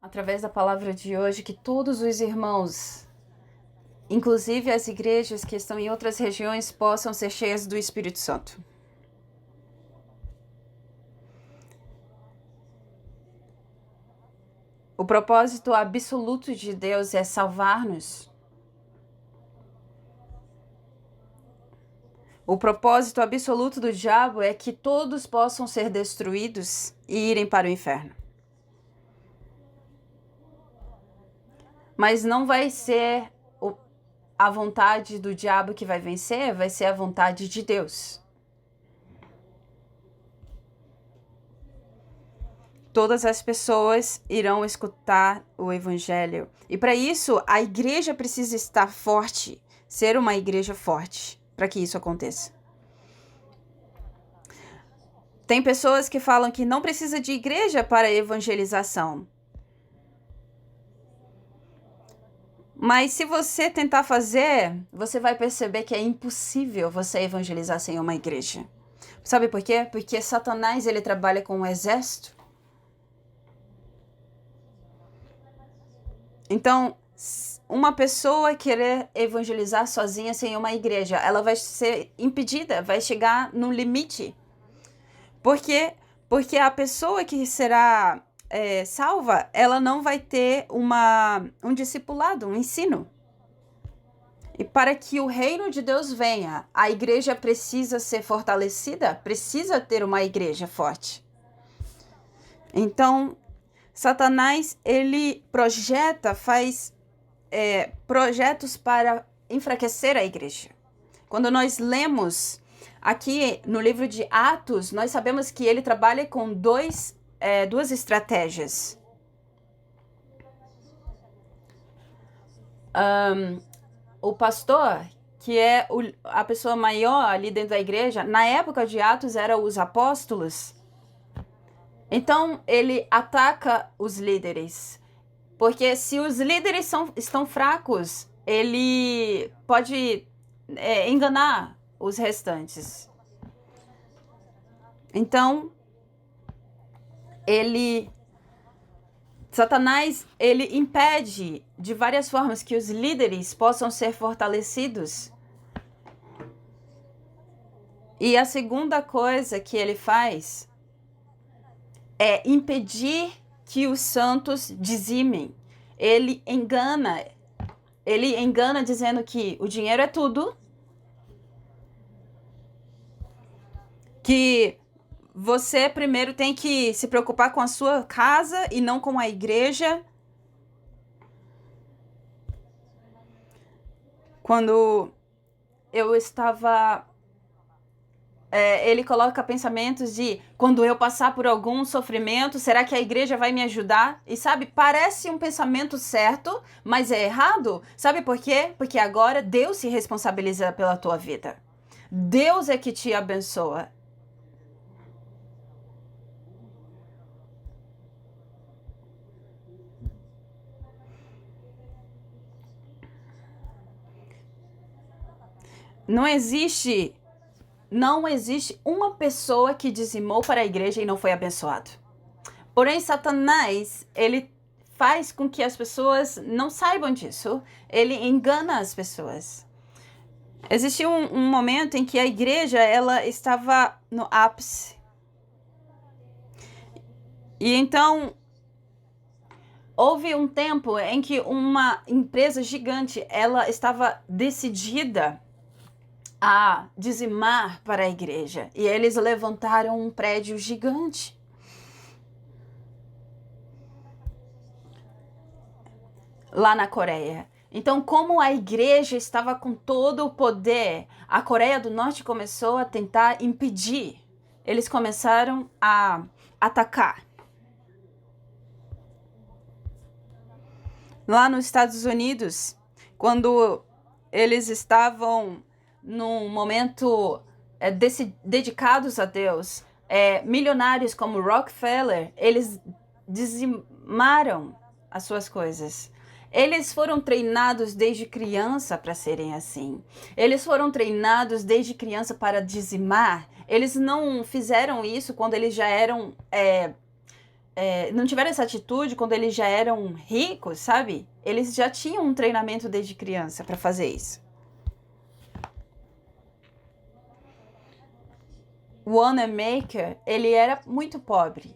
através da palavra de hoje, que todos os irmãos, inclusive as igrejas que estão em outras regiões, possam ser cheias do Espírito Santo. O propósito absoluto de Deus é salvar-nos. O propósito absoluto do diabo é que todos possam ser destruídos e irem para o inferno. Mas não vai ser a vontade do diabo que vai vencer, vai ser a vontade de Deus. Todas as pessoas irão escutar o evangelho. E para isso, a igreja precisa estar forte, ser uma igreja forte, para que isso aconteça. Tem pessoas que falam que não precisa de igreja para evangelização. Mas se você tentar fazer, você vai perceber que é impossível você evangelizar sem uma igreja. Sabe por quê? Porque Satanás, ele trabalha com um exército. Então, uma pessoa querer evangelizar sozinha sem uma igreja, ela vai ser impedida, vai chegar no limite. Por quê? Porque a pessoa que será salva, ela não vai ter um discipulado, um ensino. E para que o reino de Deus venha, a igreja precisa ser fortalecida, precisa ter uma igreja forte. Então, Satanás, ele faz projetos para enfraquecer a igreja. Quando nós lemos aqui no livro de Atos, nós sabemos que ele trabalha com duas estratégias. O pastor, que é a pessoa maior ali dentro da igreja, na época de Atos eram os apóstolos. Então ele ataca os líderes, porque se os líderes estão fracos, ele pode enganar os restantes. Então, Satanás, ele impede de várias formas que os líderes possam ser fortalecidos. E a segunda coisa que ele faz é impedir que os santos dizimem. Ele engana dizendo que o dinheiro é tudo, que você primeiro tem que se preocupar com a sua casa e não com a igreja. Quando eu estava... ele coloca pensamentos de quando eu passar por algum sofrimento, será que a igreja vai me ajudar? E sabe, parece um pensamento certo, mas é errado. Sabe por quê? Porque agora Deus se responsabiliza pela tua vida. Deus é que te abençoa. Não existe uma pessoa que dizimou para a igreja e não foi abençoado. Porém, Satanás, ele faz com que as pessoas não saibam disso. Ele engana as pessoas. Existiu um momento em que a igreja ela estava no ápice. E então, houve um tempo em que uma empresa gigante ela estava decidida a dizimar para a igreja. E eles levantaram um prédio gigante. Lá na Coreia. Então, como a igreja estava com todo o poder, a Coreia do Norte começou a tentar impedir. Eles começaram a atacar. Lá nos Estados Unidos, quando eles estavam num momento dedicados a Deus, milionários como Rockefeller, eles dizimaram as suas coisas. Eles foram treinados desde criança para serem assim. Eles foram treinados desde criança para dizimar. Eles não fizeram isso quando eles já eram não tiveram essa atitude quando eles já eram ricos, sabe? Eles já tinham um treinamento desde criança para fazer isso. O Wanamaker, ele era muito pobre.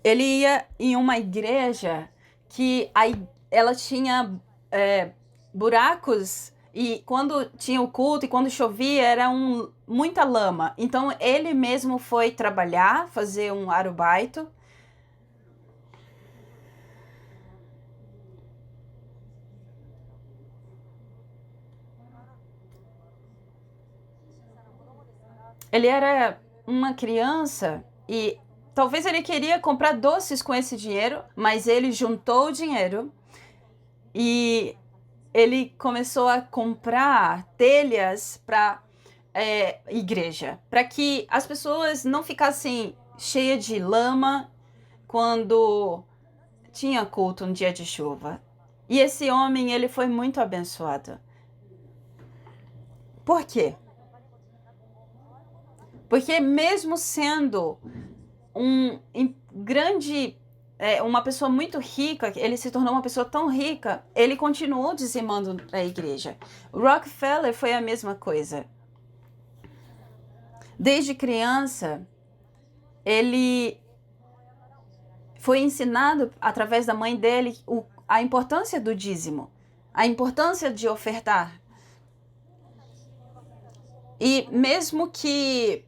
Ele ia em uma igreja que ela tinha buracos, e quando tinha o culto e quando chovia era muita lama. Então ele mesmo foi trabalhar, fazer um arubaito. Ele era uma criança e talvez ele queria comprar doces com esse dinheiro, mas ele juntou o dinheiro e ele começou a comprar telhas para igreja, para que as pessoas não ficassem cheias de lama quando tinha culto no dia de chuva. E esse homem, ele foi muito abençoado. Por quê? Porque mesmo sendo uma pessoa muito rica, ele se tornou uma pessoa tão rica, ele continuou dizimando a igreja. O Rockefeller foi a mesma coisa. Desde criança, ele foi ensinado através da mãe dele a importância do dízimo, a importância de ofertar. E mesmo que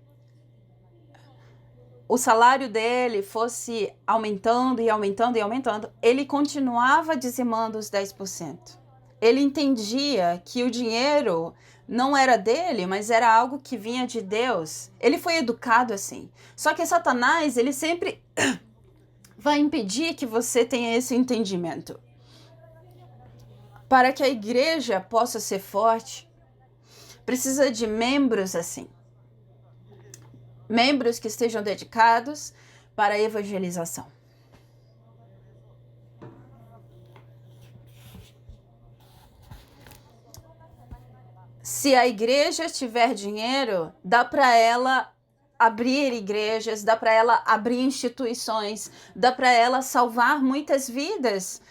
o salário dele fosse aumentando e aumentando e aumentando, ele continuava dizimando os 10%. Ele entendia que o dinheiro não era dele, mas era algo que vinha de Deus. Ele foi educado assim. Só que Satanás, ele sempre vai impedir que você tenha esse entendimento. Para que a igreja possa ser forte, precisa de membros assim. Membros que estejam dedicados para a evangelização. Se a igreja tiver dinheiro, dá para ela abrir igrejas, dá para ela abrir instituições, dá para ela salvar muitas vidas.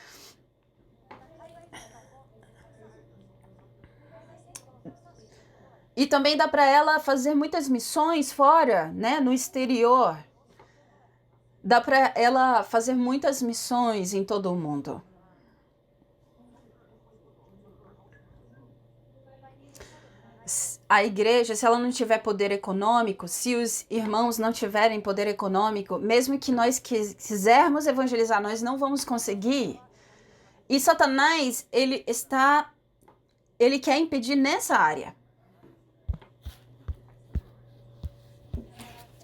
E também dá para ela fazer muitas missões fora, né, no exterior. Dá para ela fazer muitas missões em todo o mundo. A igreja, se ela não tiver poder econômico, se os irmãos não tiverem poder econômico, mesmo que nós quisermos evangelizar, nós não vamos conseguir. E Satanás, ele quer impedir nessa área.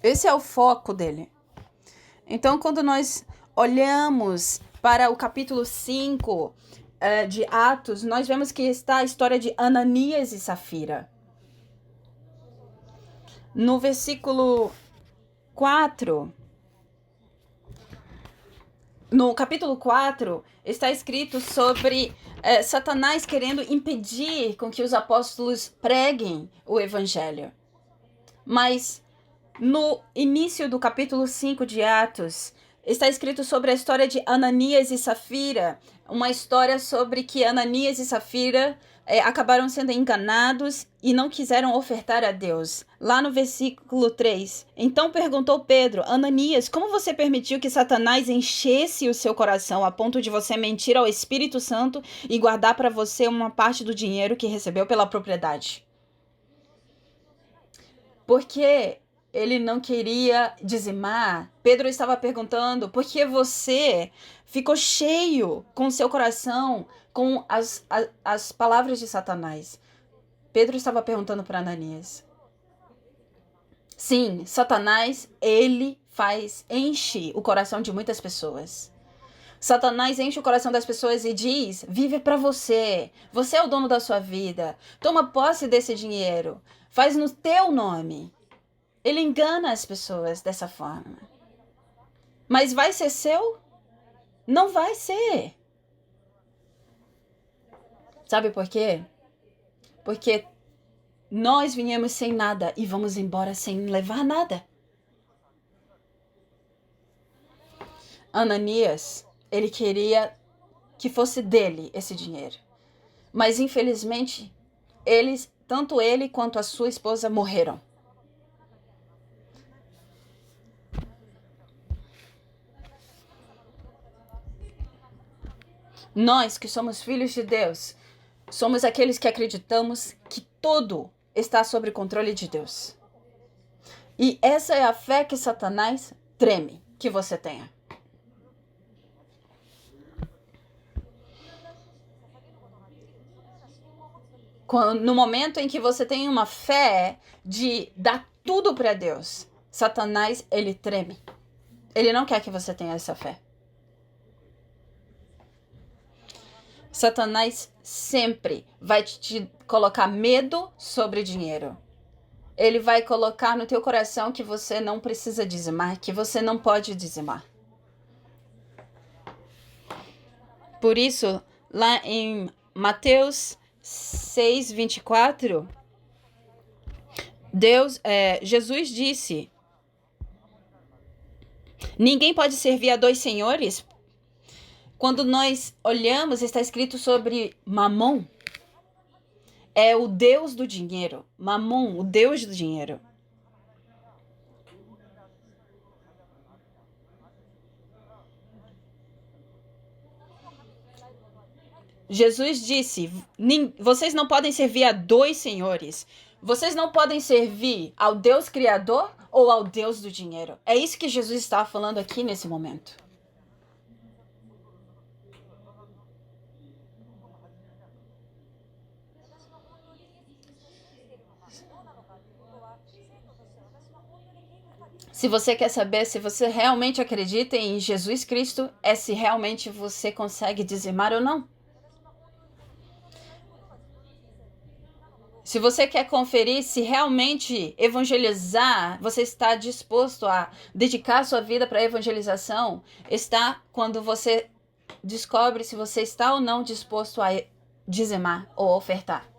Esse é o foco dele. Então, quando nós olhamos para o capítulo 5 de Atos, nós vemos que está a história de Ananias e Safira. No versículo 4, no capítulo 4, está escrito sobre Satanás querendo impedir com que os apóstolos preguem o evangelho. Mas no início do capítulo 5 de Atos, está escrito sobre a história de Ananias e Safira, uma história sobre que Ananias e Safira acabaram sendo enganados e não quiseram ofertar a Deus. Lá no versículo 3, então perguntou Pedro: Ananias, como você permitiu que Satanás enchesse o seu coração a ponto de você mentir ao Espírito Santo e guardar para você uma parte do dinheiro que recebeu pela propriedade? Porque ele não queria dizimar. Pedro estava perguntando por que você ficou cheio com seu coração com as palavras de Satanás. Pedro estava perguntando para Ananias. Sim, Satanás, ele enche o coração de muitas pessoas. Satanás enche o coração das pessoas e diz: vive para você. Você é o dono da sua vida. Toma posse desse dinheiro. Faz no teu nome. Ele engana as pessoas dessa forma. Mas vai ser seu? Não vai ser. Sabe por quê? Porque nós viemos sem nada e vamos embora sem levar nada. Ananias, ele queria que fosse dele esse dinheiro. Mas, infelizmente, tanto ele quanto a sua esposa morreram. Nós que somos filhos de Deus, somos aqueles que acreditamos que tudo está sob o controle de Deus. E essa é a fé que Satanás treme que você tenha. No momento em que você tem uma fé de dar tudo para Deus, Satanás, ele treme. Ele não quer que você tenha essa fé. Satanás sempre vai te colocar medo sobre dinheiro. Ele vai colocar no teu coração que você não precisa dizimar, que você não pode dizimar. Por isso, lá em Mateus 6:24, Jesus disse: ninguém pode servir a dois senhores. Quando nós olhamos, está escrito sobre Mamon. É o Deus do dinheiro. Mamon, o Deus do dinheiro. Jesus disse: vocês não podem servir a dois senhores. Vocês não podem servir ao Deus Criador ou ao Deus do dinheiro. É isso que Jesus está falando aqui nesse momento. Se você quer saber se você realmente acredita em Jesus Cristo, é se realmente você consegue dizimar ou não. Se você quer conferir se realmente evangelizar, você está disposto a dedicar sua vida para a evangelização, está quando você descobre se você está ou não disposto a dizimar ou ofertar.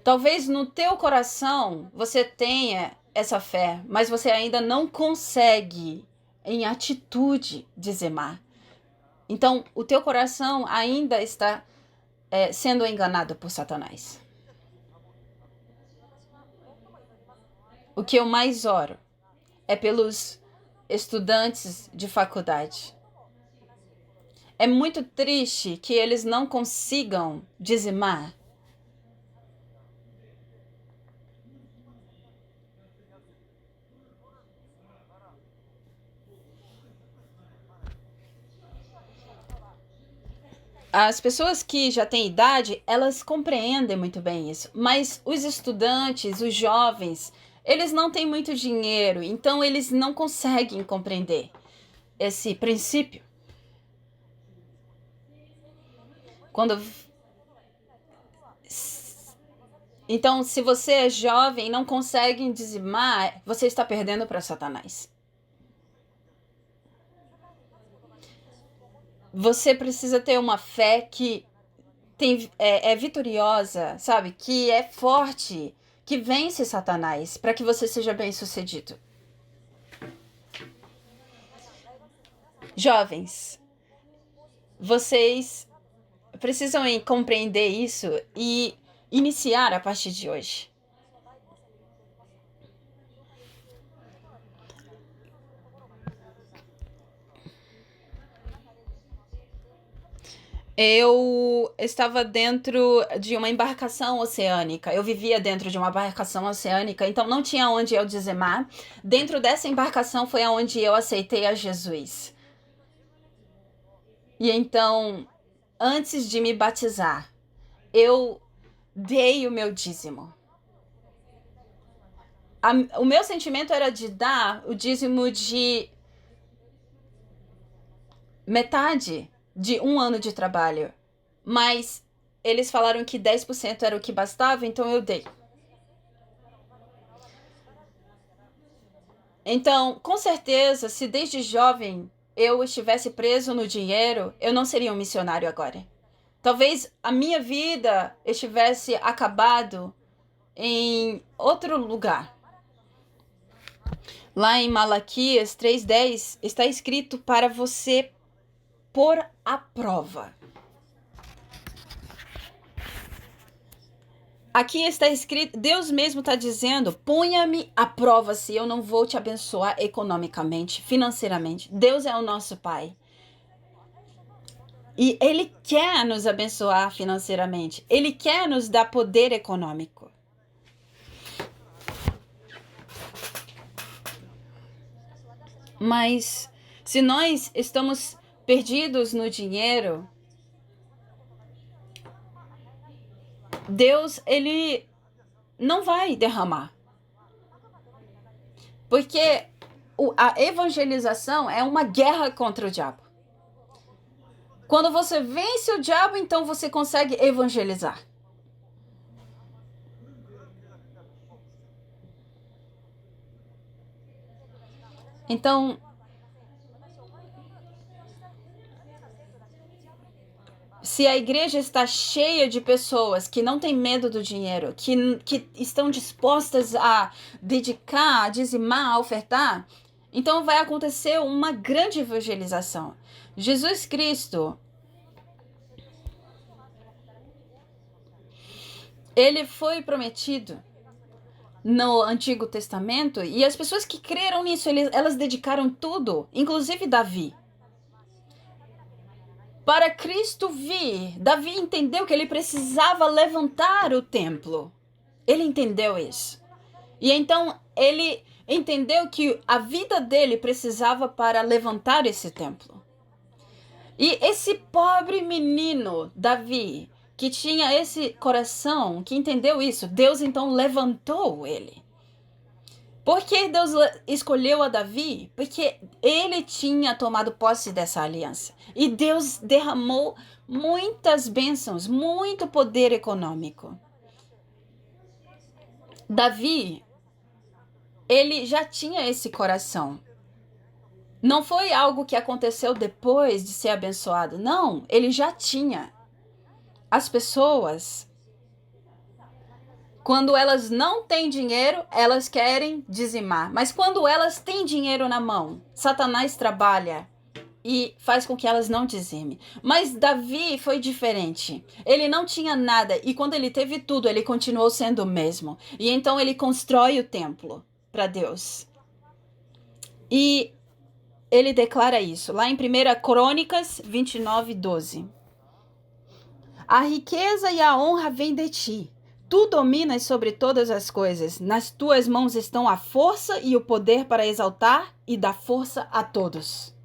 Talvez no teu coração você tenha essa fé, mas você ainda não consegue em atitude dizimar. Então, o teu coração ainda está sendo enganado por Satanás. O que eu mais oro é pelos estudantes de faculdade. É muito triste que eles não consigam dizimar. As pessoas que já têm idade, elas compreendem muito bem isso. Mas os estudantes, os jovens, eles não têm muito dinheiro, então eles não conseguem compreender esse princípio. Então, se você é jovem e não consegue dizimar, você está perdendo para Satanás. Você precisa ter uma fé que é vitoriosa, sabe? Que é forte, que vence Satanás, para que você seja bem-sucedido. Jovens, vocês precisam compreender isso e iniciar a partir de hoje. Eu estava dentro de uma embarcação oceânica. Eu vivia dentro de uma embarcação oceânica, então não tinha onde eu dizimar. Dentro dessa embarcação foi aonde eu aceitei a Jesus. E então, antes de me batizar, eu dei o meu dízimo. O meu sentimento era de dar o dízimo de metade de um ano de trabalho. Mas eles falaram que 10% era o que bastava, então eu dei. Então, com certeza, se desde jovem eu estivesse preso no dinheiro, eu não seria um missionário agora. Talvez a minha vida estivesse acabado em outro lugar. Lá em Malaquias 3:10 está escrito para você pôr à prova. Aqui está escrito, Deus mesmo está dizendo, ponha-me à prova se eu não vou te abençoar economicamente, financeiramente. Deus é o nosso Pai. E Ele quer nos abençoar financeiramente. Ele quer nos dar poder econômico. Mas se nós estamos perdidos no dinheiro, Deus, Ele não vai derramar. Porque a evangelização é uma guerra contra o diabo. Quando você vence o diabo, então você consegue evangelizar. Então, se a igreja está cheia de pessoas que não têm medo do dinheiro, que estão dispostas a dedicar, a dizimar, a ofertar, então vai acontecer uma grande evangelização. Jesus Cristo, ele foi prometido no Antigo Testamento e as pessoas que creram nisso, elas dedicaram tudo, inclusive Davi. Para Cristo vir, Davi entendeu que ele precisava levantar o templo. Ele entendeu isso. E então ele entendeu que a vida dele precisava para levantar esse templo. E esse pobre menino, Davi, que tinha esse coração, que entendeu isso, Deus então levantou ele. Por que Deus escolheu a Davi? Porque ele tinha tomado posse dessa aliança. E Deus derramou muitas bênçãos, muito poder econômico. Davi, ele já tinha esse coração. Não foi algo que aconteceu depois de ser abençoado. Não, ele já tinha. As pessoas, quando elas não têm dinheiro, elas querem dizimar. Mas quando elas têm dinheiro na mão, Satanás trabalha e faz com que elas não dizimem. Mas Davi foi diferente. Ele não tinha nada e quando ele teve tudo, ele continuou sendo o mesmo. E então ele constrói o templo para Deus. E ele declara isso lá em 1 Crônicas 29:12. A riqueza e a honra vêm de ti. Tu dominas sobre todas as coisas. Nas tuas mãos estão a força e o poder para exaltar e dar força a todos.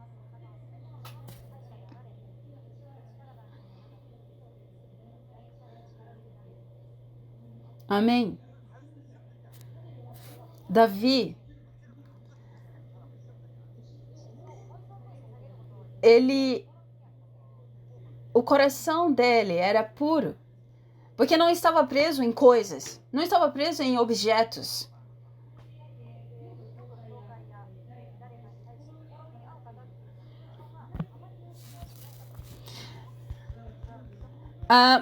Amém. Davi, o coração dele era puro. Porque não estava preso em coisas, não estava preso em objetos.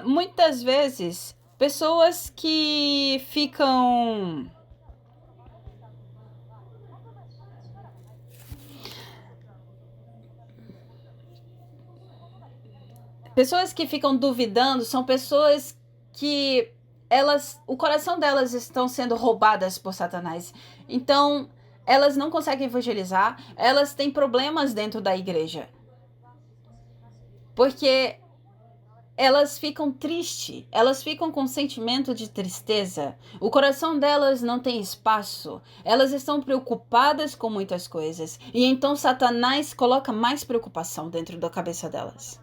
Muitas vezes, pessoas que ficam duvidando são pessoas que o coração delas estão sendo roubadas por Satanás. Então, elas não conseguem evangelizar, elas têm problemas dentro da igreja. Porque elas ficam tristes, elas ficam com sentimento de tristeza. O coração delas não tem espaço. Elas estão preocupadas com muitas coisas. E então Satanás coloca mais preocupação dentro da cabeça delas.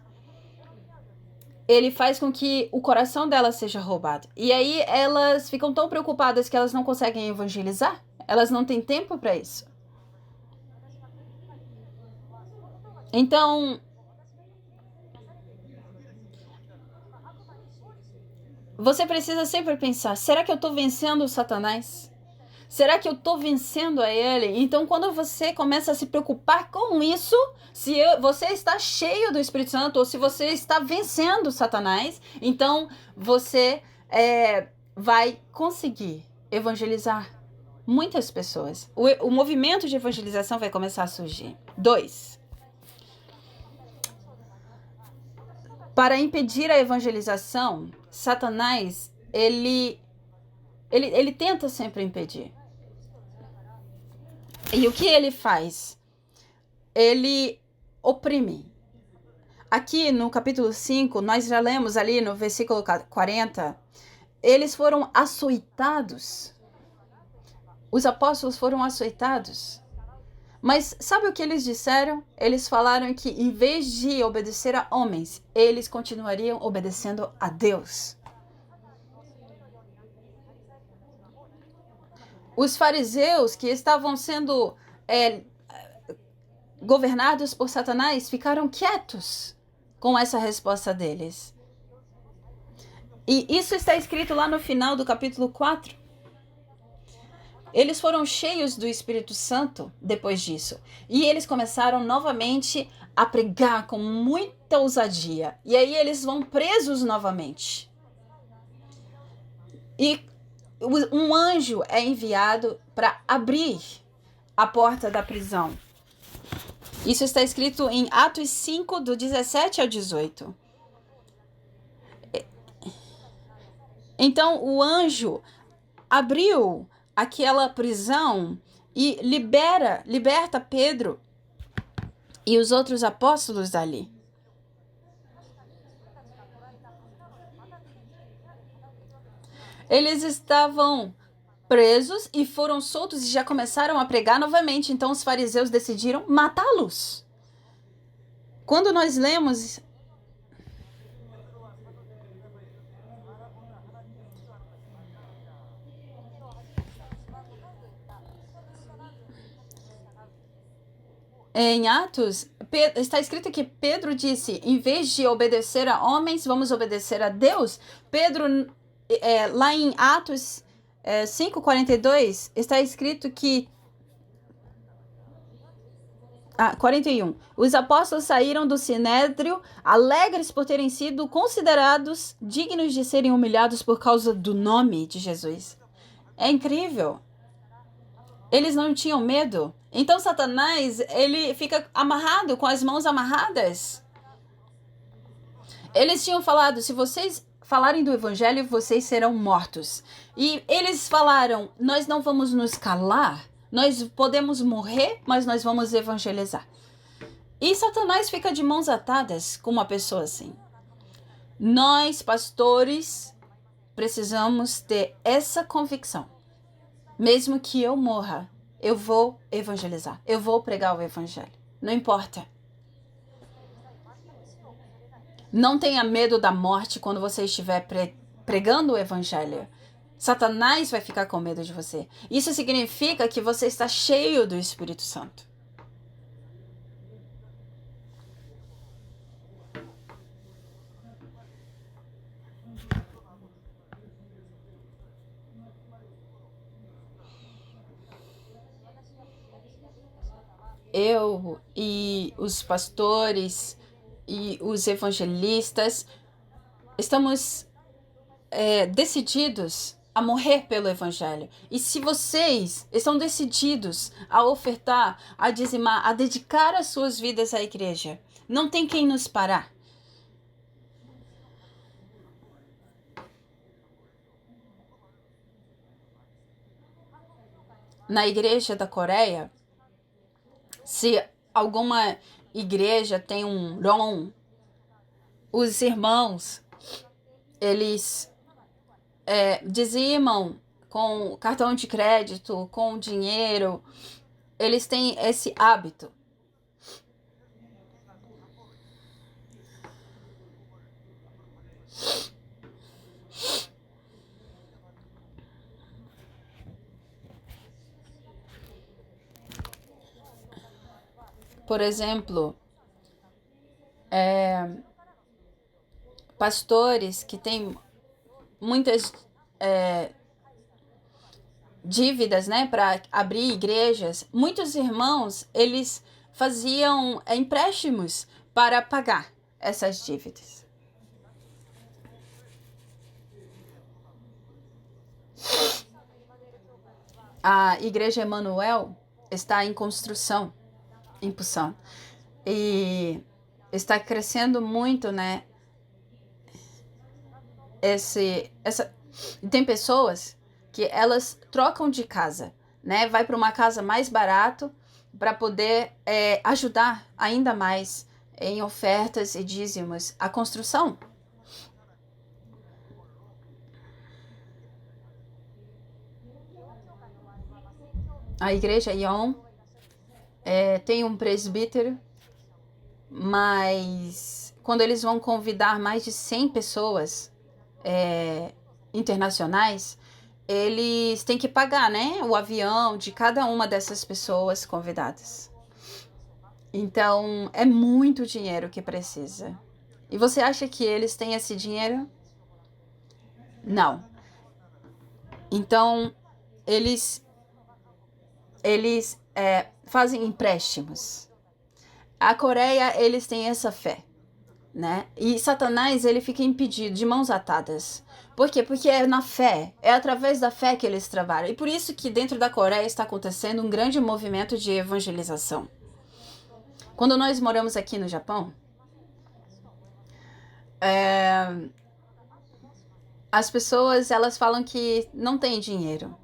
Ele faz com que o coração delas seja roubado. E aí elas ficam tão preocupadas que elas não conseguem evangelizar. Elas não têm tempo para isso. Então, você precisa sempre pensar, será que eu estou vencendo o Satanás? Será que eu estou vencendo a ele? Então, quando você começa a se preocupar com isso, se você está cheio do Espírito Santo ou se você está vencendo Satanás, então você vai conseguir evangelizar muitas pessoas. O movimento de evangelização vai começar a surgir. 2. Para impedir a evangelização, Satanás, ele tenta sempre impedir. E o que ele faz? Ele oprime. Aqui no capítulo 5, nós já lemos ali no versículo 40, eles foram açoitados. Os apóstolos foram açoitados. Mas sabe o que eles disseram? Eles falaram que em vez de obedecer a homens, eles continuariam obedecendo a Deus. Os fariseus que estavam sendo governados por Satanás ficaram quietos com essa resposta deles. E isso está escrito lá no final do capítulo 4. Eles foram cheios do Espírito Santo depois disso. E eles começaram novamente a pregar com muita ousadia. E aí eles vão presos novamente. E um anjo é enviado para abrir a porta da prisão. Isso está escrito em Atos 5, do 17 ao 18. Então o anjo abriu aquela prisão e liberta Pedro e os outros apóstolos dali. Eles estavam presos e foram soltos e já começaram a pregar novamente. Então os fariseus decidiram matá-los. Quando nós lemos em Atos, está escrito que Pedro disse, em vez de obedecer a homens, vamos obedecer a Deus. Pedro, lá em Atos 5:42, está escrito que 41. Os apóstolos saíram do sinédrio alegres por terem sido considerados dignos de serem humilhados por causa do nome de Jesus. É incrível. Eles não tinham medo. Então Satanás, ele fica amarrado, com as mãos amarradas. Eles tinham falado, se vocês falarem do evangelho, vocês serão mortos. E eles falaram, nós não vamos nos calar, nós podemos morrer, mas nós vamos evangelizar. E Satanás fica de mãos atadas com uma pessoa assim. Nós, pastores, precisamos ter essa convicção. Mesmo que eu morra, eu vou evangelizar. Eu vou pregar o evangelho. Não importa. Não tenha medo da morte quando você estiver pregando o evangelho. Satanás vai ficar com medo de você. Isso significa que você está cheio do Espírito Santo. Eu e os pastores e os evangelistas estamos decididos a morrer pelo evangelho. E se vocês estão decididos a ofertar, a dizimar, a dedicar as suas vidas à igreja, não tem quem nos parar. Na igreja da Coreia, se alguma igreja tem um dom, os irmãos, eles dizimam com cartão de crédito, com dinheiro. Eles têm esse hábito. Por exemplo, pastores que têm muitas dívidas, né, para abrir igrejas. Muitos irmãos, eles faziam empréstimos para pagar essas dívidas. A Igreja Emanuel está em construção, impulsão. E está crescendo muito, né? Tem pessoas que elas trocam de casa, né? Vai para uma casa mais barato para poder ajudar ainda mais em ofertas e dízimos a construção. A igreja Ion tem um presbítero, mas quando eles vão convidar mais de 100 pessoas internacionais, eles têm que pagar, né, o avião de cada uma dessas pessoas convidadas. Então, é muito dinheiro que precisa. E você acha que eles têm esse dinheiro? Não. Então, eles fazem empréstimos. A Coreia, eles têm essa fé, né? E Satanás, ele fica impedido, de mãos atadas. Por quê? Porque é na fé, é através da fé que eles trabalham. E por isso que dentro da Coreia está acontecendo um grande movimento de evangelização. Quando nós moramos aqui no Japão, as pessoas, elas falam que não tem dinheiro.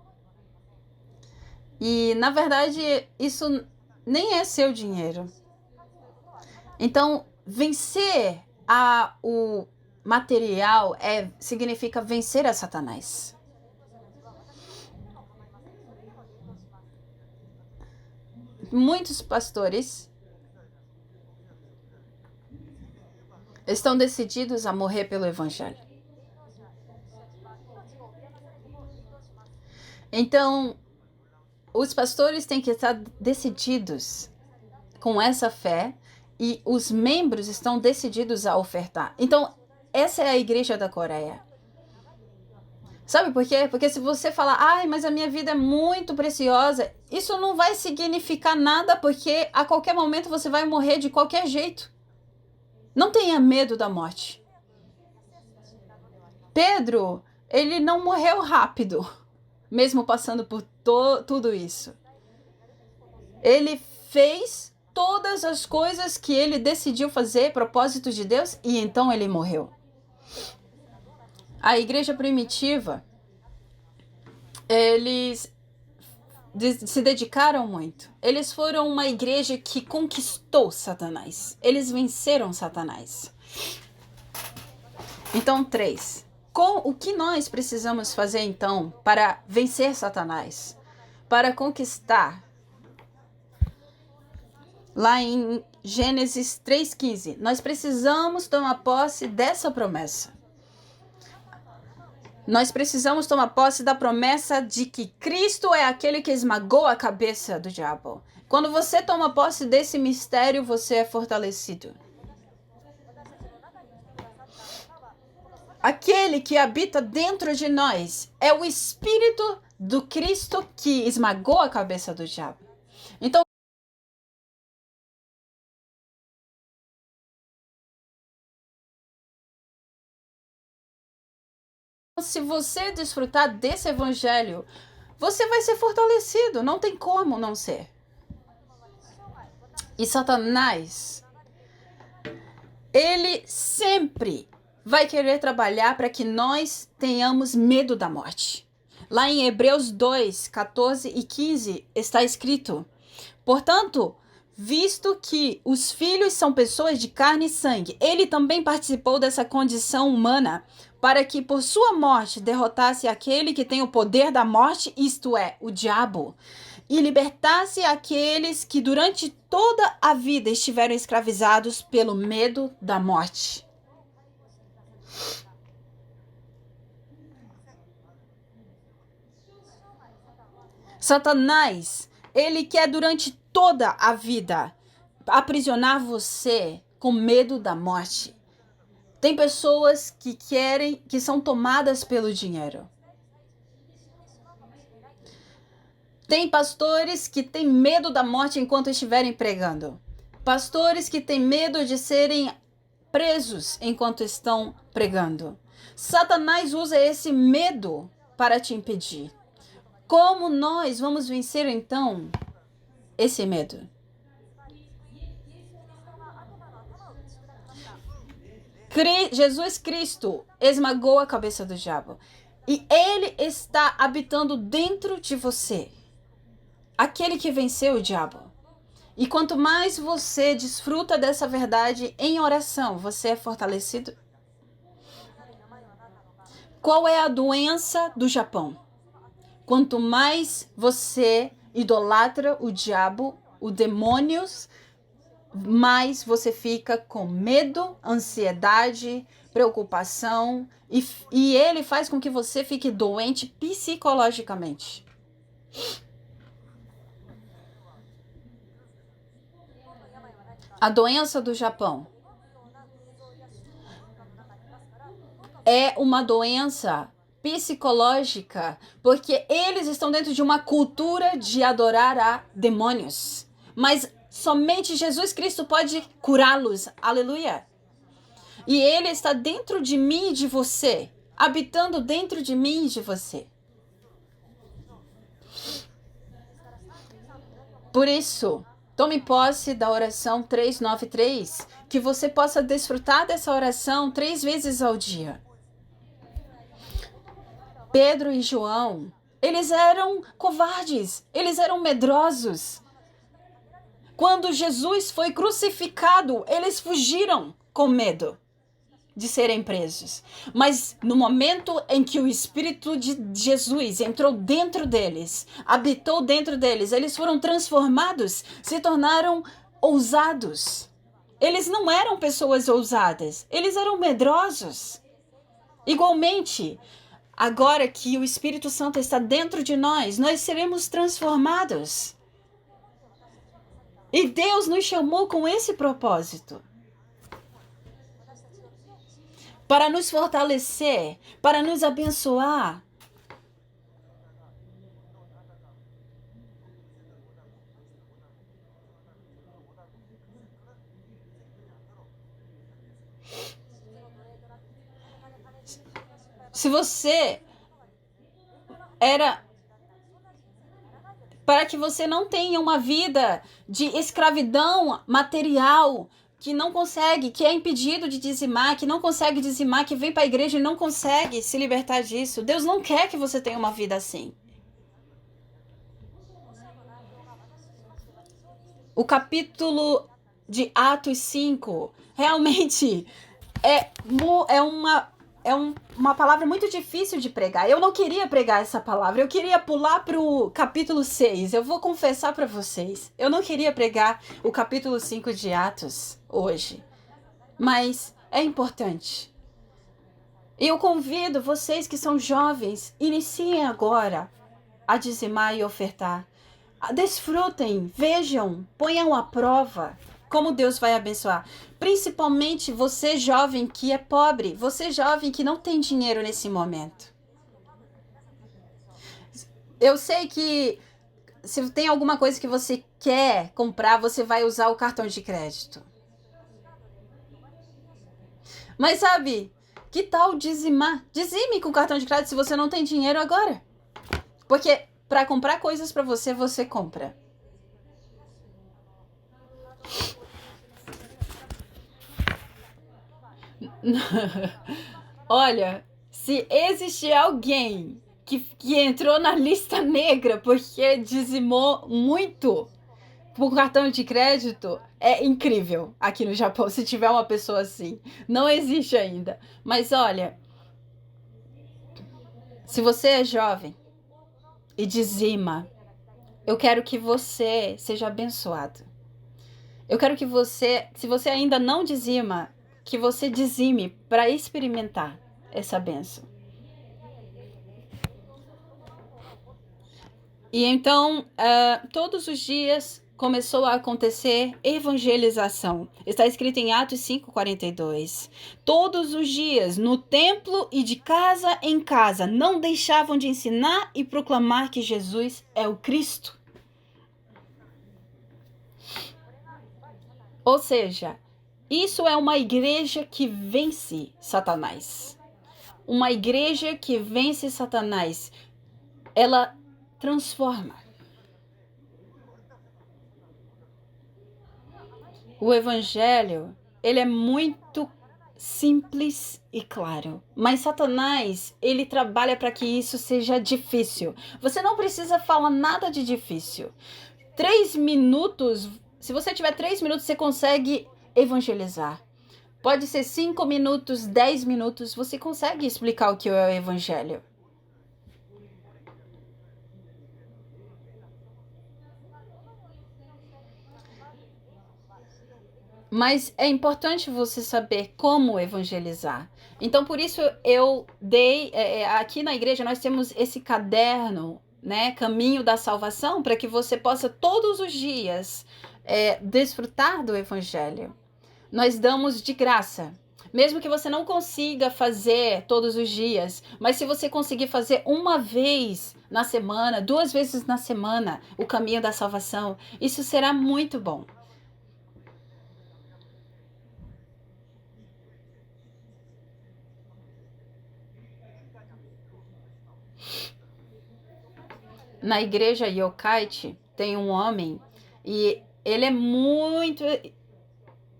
E, na verdade, isso nem é seu dinheiro. Então, vencer o material significa vencer a Satanás. Muitos pastores estão decididos a morrer pelo evangelho. Então, os pastores têm que estar decididos com essa fé e os membros estão decididos a ofertar. Então, essa é a igreja da Coreia. Sabe por quê? Porque se você falar, ai, mas a minha vida é muito preciosa, isso não vai significar nada, porque a qualquer momento você vai morrer de qualquer jeito. Não tenha medo da morte. Pedro, ele não morreu rápido, mesmo passando por tudo isso. Ele fez todas as coisas que ele decidiu fazer, propósitos de Deus, e então ele morreu. A igreja primitiva, eles se dedicaram muito. Eles foram uma igreja que conquistou Satanás. Eles venceram Satanás. Então, 3. O que nós precisamos fazer, então, para vencer Satanás? Para conquistar? Lá em Gênesis 3,15, nós precisamos tomar posse dessa promessa. Nós precisamos tomar posse da promessa de que Cristo é aquele que esmagou a cabeça do diabo. Quando você toma posse desse mistério, você é fortalecido. Aquele que habita dentro de nós é o Espírito do Cristo que esmagou a cabeça do diabo. Então, se você desfrutar desse evangelho, você vai ser fortalecido. Não tem como não ser. E Satanás, ele sempre vai querer trabalhar para que nós tenhamos medo da morte. Lá em Hebreus 2, 14 e 15 está escrito: portanto, visto que os filhos são pessoas de carne e sangue, ele também participou dessa condição humana, para que por sua morte derrotasse aquele que tem o poder da morte, isto é, o diabo, e libertasse aqueles que durante toda a vida estiveram escravizados pelo medo da morte. Satanás, ele quer durante toda a vida aprisionar você com medo da morte. Tem pessoas que são tomadas pelo dinheiro. Tem pastores que têm medo da morte enquanto estiverem pregando. Pastores que têm medo de serem presos enquanto estão pregando. Satanás usa esse medo para te impedir. Como nós vamos vencer então esse medo? Jesus Cristo esmagou a cabeça do diabo. E ele está habitando dentro de você. Aquele que venceu o diabo. E quanto mais você desfruta dessa verdade em oração, você é fortalecido. Qual é a doença do Japão? Quanto mais você idolatra o diabo, os demônios, mais você fica com medo, ansiedade, preocupação e ele faz com que você fique doente psicologicamente. A doença do Japão é uma doença psicológica, porque eles estão dentro de uma cultura de adorar a demônios. Mas somente Jesus Cristo pode curá-los. Aleluia. E ele está dentro de mim e de você, habitando dentro de mim e de você. Por isso, tome posse da oração 393, que você possa desfrutar dessa oração 3 vezes ao dia. Pedro e João, eles eram covardes, eles eram medrosos. Quando Jesus foi crucificado, eles fugiram com medo de serem presos. Mas no momento em que o Espírito de Jesus entrou dentro deles, habitou dentro deles, eles foram transformados, se tornaram ousados. Eles não eram pessoas ousadas, eles eram medrosos. Igualmente, agora que o Espírito Santo está dentro de nós seremos transformados. E Deus nos chamou com esse propósito. Para nos fortalecer, para nos abençoar. Se você era para que você não tenha uma vida de escravidão material, que não consegue, que é impedido de dizimar, que não consegue dizimar, que vem para a igreja e não consegue se libertar disso. Deus não quer que você tenha uma vida assim. O capítulo de Atos 5 realmente é uma palavra muito difícil de pregar. Eu não queria pregar essa palavra. Eu queria pular para o capítulo 6. Eu vou confessar para vocês. Eu não queria pregar o capítulo 5 de Atos hoje. Mas é importante. E eu convido vocês que são jovens, iniciem agora a dizimar e ofertar. Desfrutem, vejam, ponham à prova como Deus vai abençoar. Principalmente você jovem que é pobre, você jovem que não tem dinheiro nesse momento. Eu sei que se tem alguma coisa que você quer comprar, você vai usar o cartão de crédito. Mas sabe, que tal dizimar? Dizime com o cartão de crédito se você não tem dinheiro agora. Porque para comprar coisas para você, você compra. Olha, se existir alguém que entrou na lista negra porque dizimou muito por cartão de crédito, é incrível aqui no Japão, se tiver uma pessoa assim. Não existe ainda. Mas olha, se você é jovem e dizima, eu quero que você seja abençoado. Eu quero que você, se você ainda não dizima, que você dizime para experimentar essa bênção. E então, todos os dias começou a acontecer evangelização. Está escrito em Atos 5:42. Todos os dias, no templo e de casa em casa, não deixavam de ensinar e proclamar que Jesus é o Cristo. Ou seja, isso é uma igreja que vence Satanás. Uma igreja que vence Satanás. Ela transforma. O evangelho, ele é muito simples e claro. Mas Satanás, ele trabalha para que isso seja difícil. Você não precisa falar nada de difícil. 3 minutos, se você tiver 3 minutos, você consegue evangelizar. Pode ser 5 minutos, 10 minutos, você consegue explicar o que é o evangelho. Mas é importante você saber como evangelizar. Então, por isso eu dei... aqui na igreja nós temos esse caderno, né? Caminho da Salvação, para que você possa todos os dias desfrutar do evangelho. Nós damos de graça. Mesmo que você não consiga fazer todos os dias, mas se você conseguir fazer uma vez na semana, 2 vezes na semana, o caminho da salvação, isso será muito bom. Na igreja Yokkaichi tem um homem e ele é muito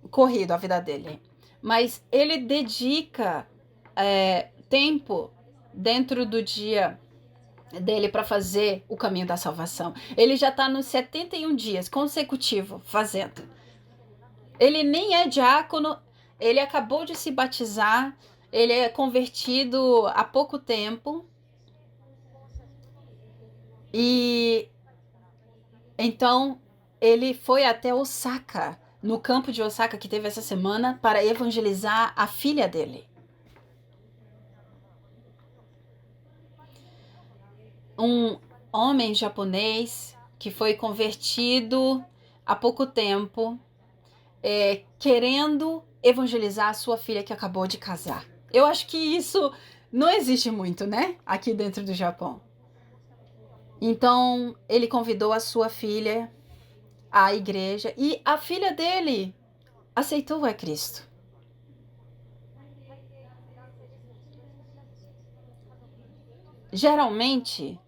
corrido a vida dele, mas ele dedica tempo dentro do dia dele para fazer o caminho da salvação. Ele já está nos 71 dias consecutivos fazendo. Ele nem é diácono, ele acabou de se batizar, ele é convertido há pouco tempo. E então ele foi até Osaka, no campo de Osaka que teve essa semana, para evangelizar a filha dele. Um homem japonês que foi convertido há pouco tempo, querendo evangelizar a sua filha que acabou de casar. Eu acho que isso não existe muito, né? Aqui dentro do Japão. Então, ele convidou a sua filha à igreja e a filha dele aceitou a Cristo. Geralmente,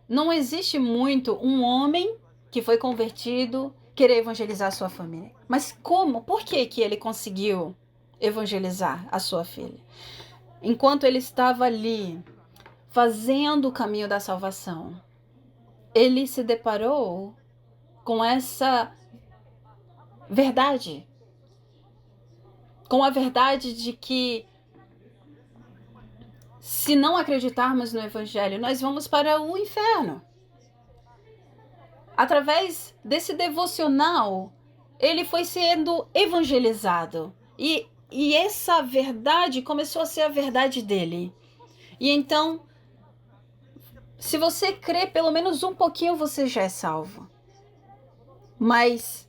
não existe muito um homem que foi convertido querer evangelizar a sua família. Mas como? Por que que ele conseguiu evangelizar a sua filha? Enquanto ele estava ali fazendo o caminho da salvação, ele se deparou com essa verdade. Com a verdade de que se não acreditarmos no evangelho, nós vamos para o inferno. Através desse devocional, ele foi sendo evangelizado. E essa verdade começou a ser a verdade dele. E então, se você crê pelo menos um pouquinho, você já é salvo. Mas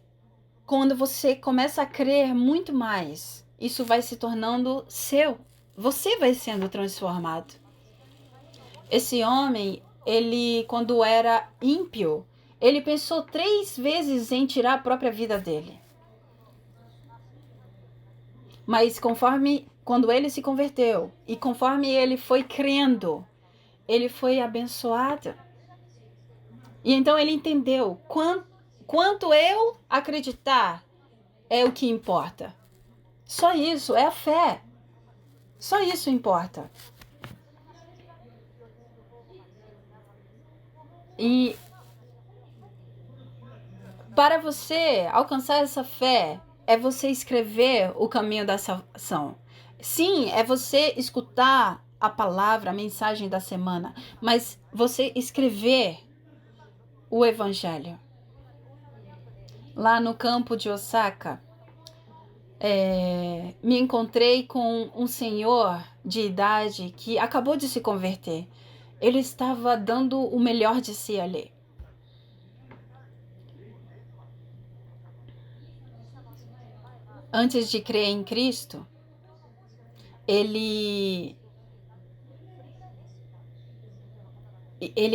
quando você começa a crer muito mais, isso vai se tornando seu. Você vai sendo transformado. Esse homem, ele, quando era ímpio, ele pensou 3 vezes em tirar a própria vida dele. Mas quando ele se converteu e conforme ele foi crendo, ele foi abençoado. E então ele entendeu quanto eu acreditar é o que importa. Só isso, é a fé. Só isso importa. E para você alcançar essa fé, é você escrever o caminho da salvação. Sim, é você escutar a palavra, a mensagem da semana, mas você escrever o evangelho. Lá no campo de Osaka, me encontrei com um senhor de idade que acabou de se converter. Ele estava dando o melhor de si ali. Antes de crer em Cristo, ele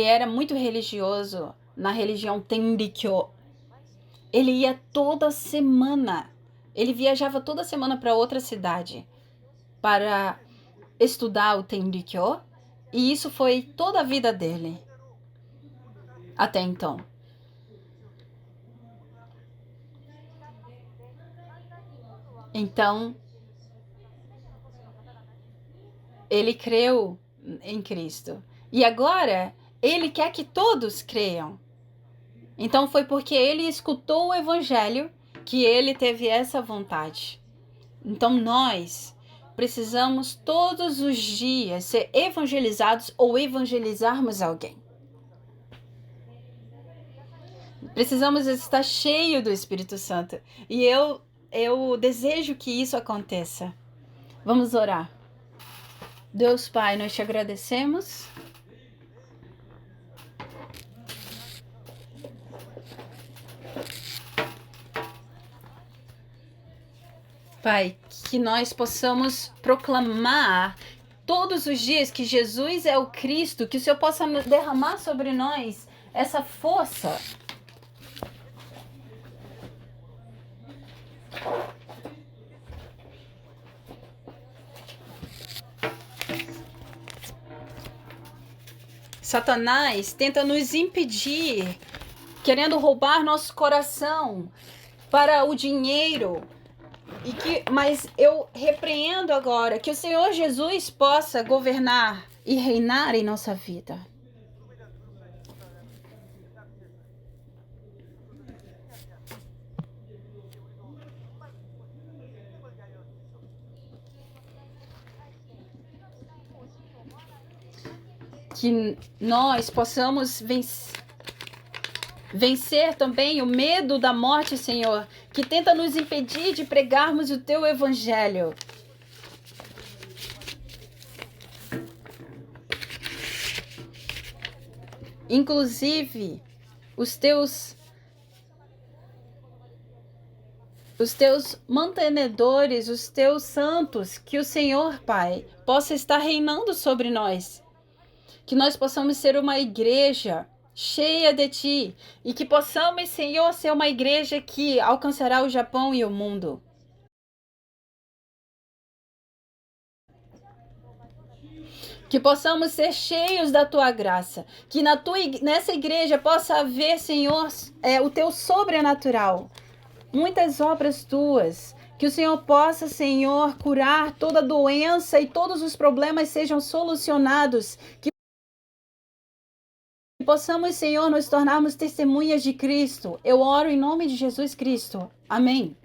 era muito religioso na religião Tenrikyo. Ele ia toda semana. Ele viajava toda semana para outra cidade para estudar o Tenrikyo. E isso foi toda a vida dele. até então. Então, ele creu em Cristo. E agora, ele quer que todos creiam. Então, foi porque ele escutou o evangelho que ele teve essa vontade. Então, nós precisamos todos os dias ser evangelizados ou evangelizarmos alguém. Precisamos estar cheio do Espírito Santo. E eu desejo que isso aconteça. Vamos orar. Deus Pai, nós te agradecemos. Pai, que nós possamos proclamar todos os dias que Jesus é o Cristo, que o Senhor possa derramar sobre nós essa força. Satanás tenta nos impedir, querendo roubar nosso coração para o dinheiro. Mas eu repreendo agora que o Senhor Jesus possa governar e reinar em nossa vida. Que nós possamos vencer também o medo da morte, Senhor, que tenta nos impedir de pregarmos o teu evangelho. Inclusive, os teus mantenedores, os teus santos, que o Senhor, Pai, possa estar reinando sobre nós. Que nós possamos ser uma igreja cheia de Ti e que possamos, Senhor, ser uma igreja que alcançará o Japão e o mundo. Que possamos ser cheios da Tua graça. Que nessa igreja possa haver, Senhor, o Teu sobrenatural. Muitas obras Tuas. Que o Senhor possa, Senhor, curar toda doença e todos os problemas sejam solucionados. Que possamos, Senhor, nos tornarmos testemunhas de Cristo. Eu oro em nome de Jesus Cristo. Amém.